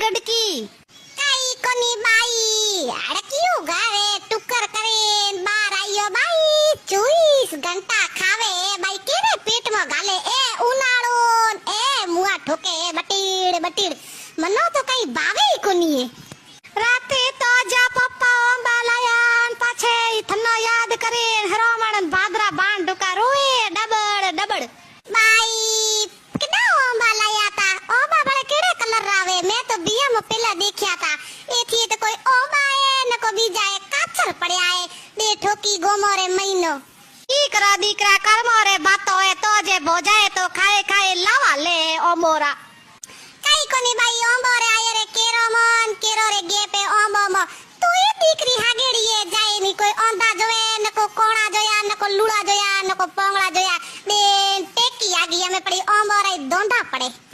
डडकी કઈ કોની બાઈ અડક્યું ગાવે ટુકર કરે બાર આયો બાઈ 24 ઘંટા ખાવે બાઈ કેને પેટમાં ગાલે એ ઉનાળો એ મુઆ ઠોકે બટીડ બટીડ મનો તો કઈ ભાવે કોની राते तो जा पप्पा ओंबा लायान पाछे थनो याद करे हरोमण भादरा बाण ढुका रोए डबड़ डबड़ બાઈ કેડા ઓંબા લાયા તા ઓંબા ભલે કેડે કલર આવે મેં તો બીએમ પેલા દેખ્યા તા એથી તો કોઈ ઓંબા એ ન કો બીજા એ કાચર પડ્યા એ બે ઠોકી ગોમોરે મહિનો દીકરા કર્મો રે બાતો હે તો જે ભોજાય તો ખાए ખાए લાવા લે ઓમોરા કઈ કોની બાઈ ઓંબો રે આયે રે કેરો મન કેરો રે ગેપે ઓંબો મો તું એ દીકરી હાગેડીએ જાય ની કોઈ ઓંધા જોવે ન કો કોણા જોયા ન કો લુડા જોયા ન કો પોંગળા જોયા બેન ટેકી આગી અમે પડી ઓંબો રે દોંડા પડે